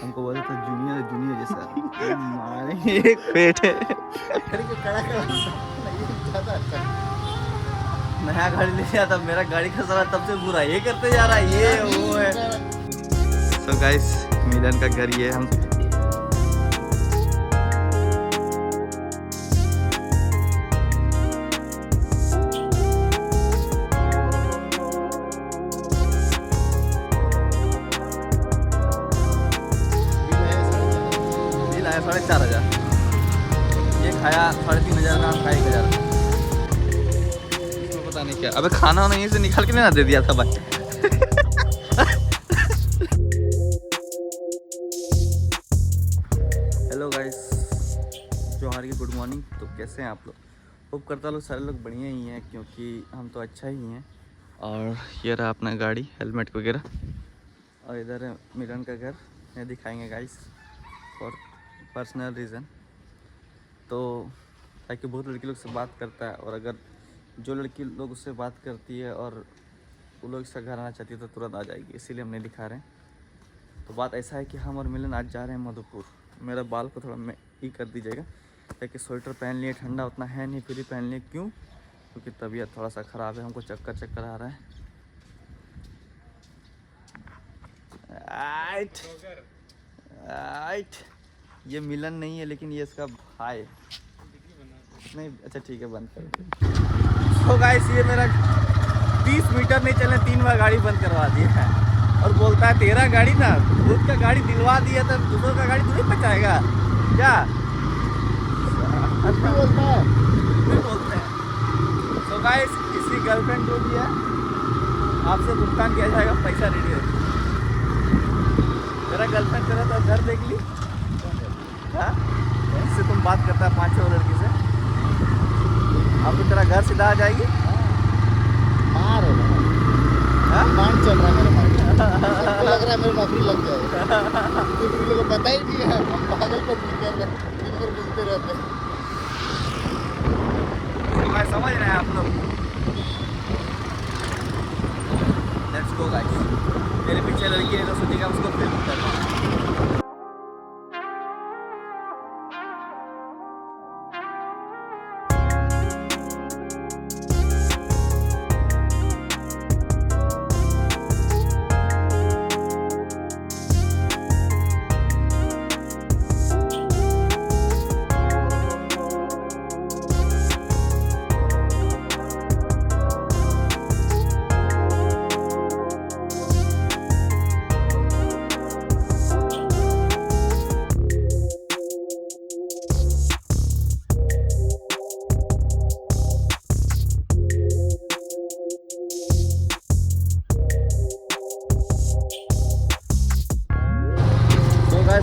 हमको बोले तो जूनियर जूनियर जैसा मारेंगे एक पेट है। नया गाड़ी ले लिया था, मेरा गाड़ी का सारा तब से बुरा ये करते जा रहा है, ये वो है। सो गाइस मिलन का घर ये हम बिल आया 4,500, ये खाया 3,500 का, हम खाए 1,000। पता नहीं क्या, अबे खाना नहीं से निकाल के नहीं ना दे दिया था भाई। हेलो गाइस, जोहार की गुड मॉर्निंग। तो कैसे हैं आप लोग? होप करता लोग सारे लोग बढ़िया ही हैं, क्योंकि हम तो अच्छा ही हैं। और ये रहा अपना गाड़ी, हेलमेट वगैरह, और इधर है मिलन का घर, ये दिखाएंगे गाइस फॉर पर्सनल रीज़न। तो ताकि बहुत लड़की लोग से बात करता है, और अगर जो लड़की लोग उससे बात करती है और वो लोग इसका घर आना चाहती है तो तुरंत आ जाएगी, इसीलिए हम नहीं दिखा रहे हैं। तो बात ऐसा है कि हम और मिलन आज जा रहे हैं मधुपुर। मेरा बाल को थोड़ा मैं ही कर दीजिएगा, ताकि स्वेटर पहन लिए, ठंडा उतना है नहीं फिर भी पहन लिए। क्यों? क्योंकि तबीयत थोड़ा सा ख़राब है, हमको चक्कर आ रहा है। आइट ये मिलन नहीं है, लेकिन ये इसका भाई नहीं। अच्छा ठीक है, बंद कर। तो गाइस ये मेरा 20 मीटर नहीं चलने 3 बार गाड़ी बंद करवा दिया है, और बोलता है तेरा गाड़ी ना, खुद का गाड़ी दिलवा दिया तो दूसरों का गाड़ी थोड़ी बचाएगा क्या? बोलता है बोलते हैं। तो गाइस इसकी गर्लफ्रेंड जो भी है, आपसे भुगतान किया जाएगा, पैसा रेडी है। मेरा गर्लफ्रेंड तेरा तो घर देख ली, हाँ इससे तुम बात करता है 5-6 लड़की से, अब तो तेरा घर सीधा आ जाएगी। मार डिमांड चल रहा है मेरे माइंड में, सबको लग रहा है मेरी नौकरी लग जाएगी। किसी लोगों को पता ही नहीं है, हम पागल पर निकल रहे हैं, दिन भर घूमते रहते हैं। मैं समझ रहे हैं आप लोग। Let's go guys. मेरे पीछे लड़की है तो सोचेगा उसको फिल्म करना।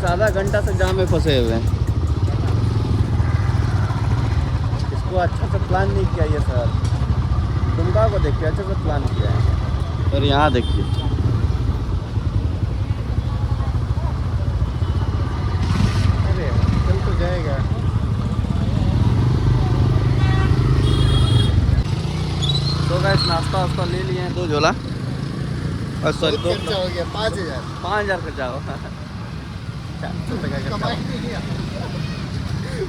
आधा घंटा से जाम में फंसे हुए हैं। इसको अच्छा से प्लान नहीं किया ये सर। दुमका को देखिए, अच्छे से प्लान किया है। और यहाँ देखिए, अरे चल तो जाएगा। तो गाइस नाश्ता वास्ता ले लिए हैं 2 झोला, और सॉरी 2 खर्चा हो गया 5,000। 5,000 खर्चा हो।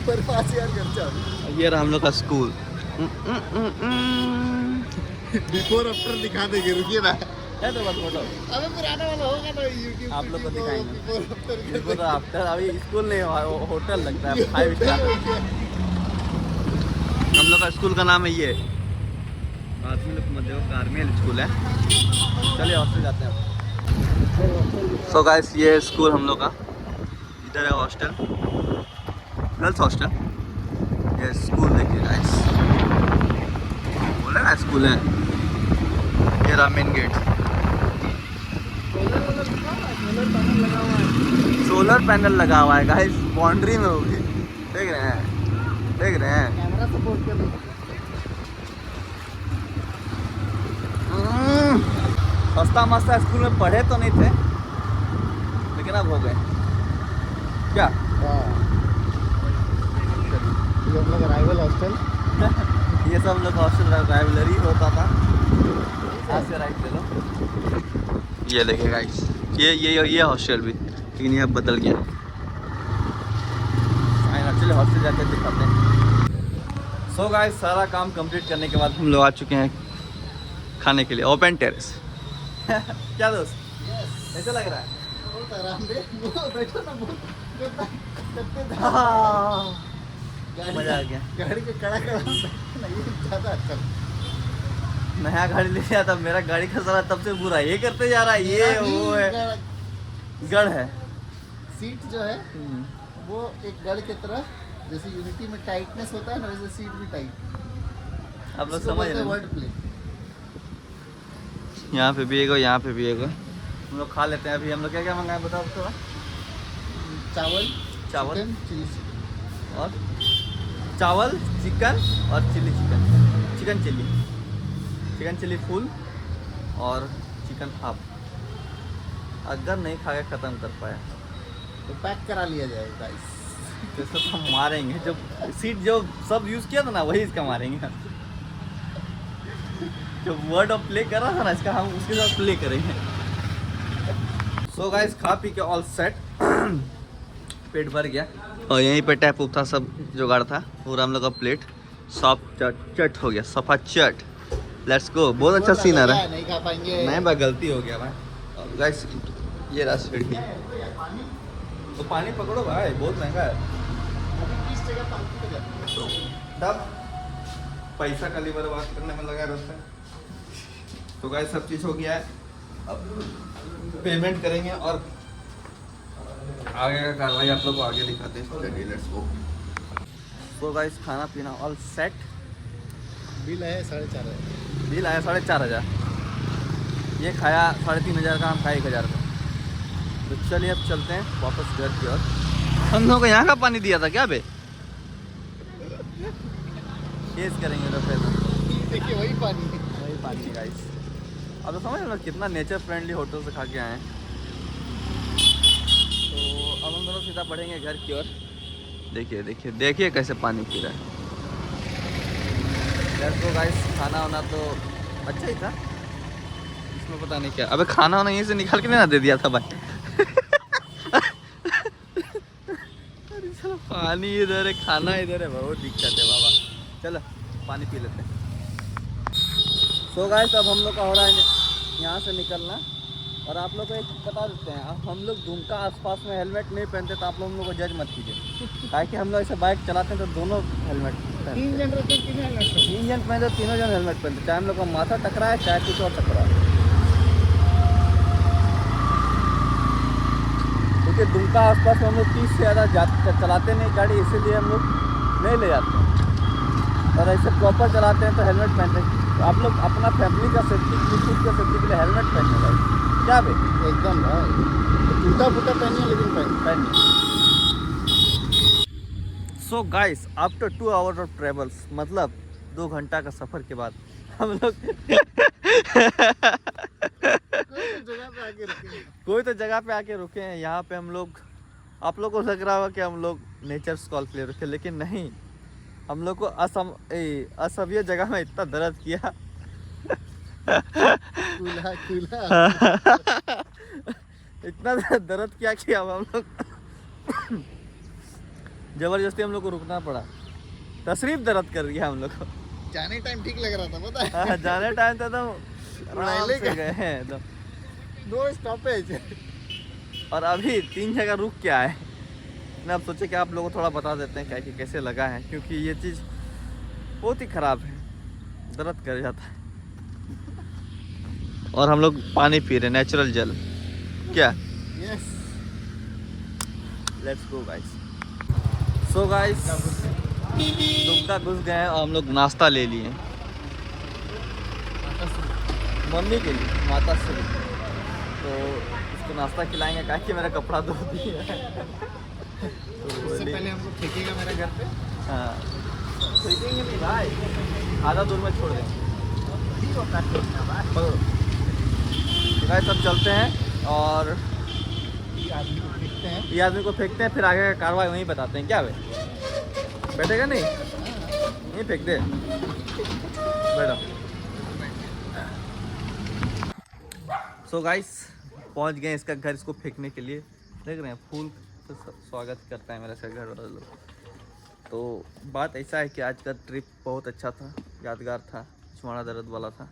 पर 5,000 खर्चा हो गया। ये रहा हम लोग का स्कूल। बिफोर आफ्टर दिखा देंगे, रुकिए ना। है तो बस फोटो अबे पुराना वाला होगा ना YouTube आप लोग को दिखाएंगे। बिफोर आफ्टर बिफोर आफ्टर अभी स्कूल नहीं हुआ, होटल लगता है 5 स्टार। हम लोग का स्कूल का नाम है ये कार्मेल स्कूल है। चलिए हॉस्टल जाते हैं। सो गाइस ये स्कूल हम लोग का, इधर है हॉस्टल, गर्ल्स हॉस्टल। ये स्कूल देखिए गाइस, बोले ना स्कूल है। ये रहा मेन गेट, सोलर पैनल लगा हुआ है गाइस, बाउंड्री में होगी। देख रहे हैं, देख रहे हैं। कैमरा सपोर्ट कर रहा है। सस्ता मस्ता स्कूल में पढ़े तो नहीं थे, लेकिन अब हो गए क्या? ये हम लोग राइवल हॉस्टल। ये सब लोग हॉस्टल राइवलरी होता था। आज से राइट ले लो। ये देखिए गाइस, ये हॉस्टल भी लेकिन यह बदल गया। चलिए हॉस्टल जाकर दिखाते हैं। सो गाइस सारा काम कंप्लीट करने के बाद हम लोग आ चुके हैं खाने के लिए ओपन टेरेस। क्या दोस्त कैसा लग रहा है? बहुत आरामदेह। बैठो ना, मजा आ गया। गाड़ी के कड़ा नहीं ज़्यादा अच्छा। नया गाड़ी ले लिया था, मेरा गाड़ी का सारा तब से बुरा ये करते जा रहा है, ये वो है गढ़ है। सीट जो है वो एक गढ़ की तरह, जैसे यूनिटी में टाइटनेस होता है ना, वैसे सीट भी टाइट। आप लोग समझ रहे हैं? Word play. यहाँ पे भी एक, यहाँ पे भी एक। हम लोग खा लेते हैं। अभी हम लोग क्या क्या मंगाए बताओ थोड़ा। चावल, चावल, चिकन, चिली चिकन। और चावल, चिकन और chilli chicken. Chicken chilli, chicken chilli full और चिकन हाफ। अगर नहीं खा के ख़त्म कर पाया तो पैक करा लिया जाएगा गाइस। तो इसको तो हम मारेंगे। जो सीट जो सब यूज़ किया था ना वही इसका मारेंगे। जो वर्ड ऑफ प्ले कर रहा था ना इसका, हम उसके साथ प्ले करेंगे। सो गाइस खा पी के ऑल सेट। पेट भर गया और यहीं पे टैप उप था, सब जुगाड़ था। पूरा हम लोग का प्लेट सॉफ चट हो गया, सफा चट। Let's go. बहुत अच्छा सीन आ रहा है। नहीं खा पाएंगे। नहीं भाई गलती हो गया भाई। गाइस ये रहा सीढ़ी। तो पानी पकड़ो भाई, बहुत महंगा है। तब पैसा का लीवर बात करने में लगा रहता है। तो गाइस सब चीज़ हो गया है, अब पेमेंट करेंगे और आगे का कार्रवाई आप लोग को आगे दिखाते हैं। चलिए लेट्स गो। तो गाइस खाना पीना ऑल सेट। बिल है 4,500। बिल आया 4,500। ये खाया 3,500 का, हम खाए 1,000 का। तो चलिए अब चलते हैं वापस घर की ओर। हम लोग को यहाँ का पानी दिया था क्या बे? केस करेंगे तो फिर देखिए वही पानी है। वही पानी गाइस। अब तो समझ लो कितना नेचर फ्रेंडली होटल से खा के आए हैं। तो अब हम दोनों सीधा बढ़ेंगे घर की ओर। देखिए देखिए देखिए कैसे पानी पी रहा है। Let's go guys. खाना वाना तो अच्छा ही था, इसमें पता नहीं क्या। अबे खाना वाना यहीं से निकाल के नहीं ना दे दिया था भाई। अरे चलो पानी इधर है, खाना इधर है, बहुत दिक्कत है बाबा। चलो पानी पी लेते हैं। सो गाइस अब हम लोग का हो रहा है यहाँ से निकलना। और आप लोग को एक बता देते हैं, अब हम लोग दुमका आसपास में हेलमेट नहीं पहनते तो आप लोग हम लोग को जज मत कीजिए। ताकि हम लोग ऐसे बाइक चलाते हैं तो दोनों हेलमेट पहनते हैं। 3 जन रहते हैं, 3 हेलमेट। 3 जन पहनते, तीनों जन हेलमेट पहनते, चाहे हम लोग का माथा टकराए चाहे कुछ और टकराए। क्योंकि दुमका आसपास में हम लोग 30 से ज़्यादा चलाते नहीं गाड़ी, इसीलिए हम लोग नहीं ले जाते। और ऐसे प्रॉपर चलाते हैं तो हेलमेट पहनते हैं। तो आप लोग अपना फैमिली का सेफ्टी, खुद का सेफ्टी के लिए हेलमेट पहनने लगे क्या बे? एकदम भाई। तो टूटा फूटा पहनिए लेकिन पहनिए। So guys after 2 hours of travels, मतलब 2 घंटा का सफ़र के बाद हम लोग कोई तो जगह पे आके रुके हैं। यहाँ पे हम लोग, आप लोग को लग रहा होगा कि हम लोग नेचर कॉल के लिए रुके, लेकिन नहीं। हम लोग को असभ्य जगह में इतना दर्द किया। इतना दर्द किया कि अब हम लोग जबरदस्ती हम लोग को रुकना पड़ा। तशरीफ दर्द कर दिया हम लोग को। जाने टाइम ठीक लग रहा था पता है। हाँ, जाने टाइम तो एकदम आराम से गए हैं एकदम। 2 स्टॉपेज। और अभी 3 जगह रुक के आए ना। अब सोचे कि आप लोगों को थोड़ा बता देते हैं क्या कि कैसे लगा है, क्योंकि ये चीज़ बहुत ही ख़राब है, दर्द कर जाता है। और हम लोग पानी पी रहे हैं, नेचुरल जल। क्या? Yes. Let's go guys. So guys Dumka घुस गए हैं और हम लोग नाश्ता ले लिए मम्मी के लिए, माता श्री। तो इसको नाश्ता खिलाएंगे, कहा कि मेरा कपड़ा धो दिया है। उससे पहले हमको फेंकेगा मेरे घर पे। हाँ फेंकेंगे नहीं भाई, आधा दूर में छोड़ देंगे। गाइस सब चलते हैं और ये आदमी को फेंकते हैं, फिर आगे का कार्रवाई वहीं बताते हैं। क्या भाई बैठेगा? नहीं नहीं फेंक दे, बैठो। सो गाइस पहुंच गए इसका घर, इसको फेंकने के लिए। देख रहे हैं फूल से स्वागत करता है मेरा से घर वाले लोग। तो बात ऐसा है कि आज का ट्रिप बहुत अच्छा था, यादगार था, छुआड़ा दर्द वाला था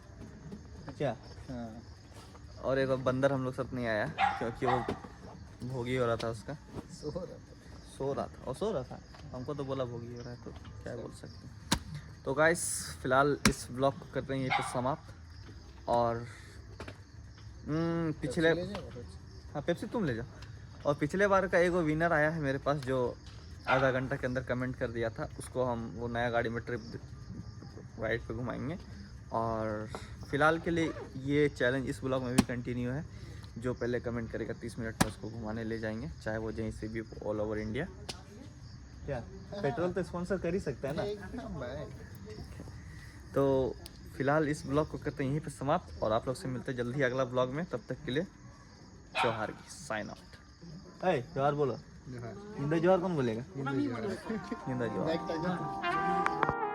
क्या। हाँ और एक बंदर हम लोग साथ नहीं आया क्योंकि वो भोगी हो रहा था उसका, सो रहा था। सो रहा था। हमको तो बोला भोगी हो रहा है तो क्या बोल सकते हैं। तो गाइस फिलहाल इस ब्लॉग को करते हैं यहीं पे समाप्त। और पिछले ले जाओ कुछ। हाँ पेप्सी तुम ले जाओ। और पिछले बार का एक विनर आया है मेरे पास जो आधा घंटा के अंदर कमेंट कर दिया था, उसको हम वो नया गाड़ी में ट्रिप राइड पे घुमाएंगे। और फिलहाल के लिए ये चैलेंज इस ब्लॉग में भी कंटिन्यू है, जो पहले कमेंट करेगा 30 मिनट में उसको घुमाने ले जाएंगे, चाहे वो जहीं से भी ऑल ओवर इंडिया। क्या पेट्रोल तो स्पॉन्सर कर ही सकता है ना। एकदम भाई। तो फिलहाल इस ब्लॉग को करते हैं यहीं पे समाप्त और आप लोग से मिलते हैं जल्दी अगला ब्लॉग में। तब तक के लिए जोहार की साइन आउट। अरे जोहार बोलो। जोहार। हिंदा जोहार कौन बोलेगा? हिंदी जोहार। हिंदा जोहार। Back tiger.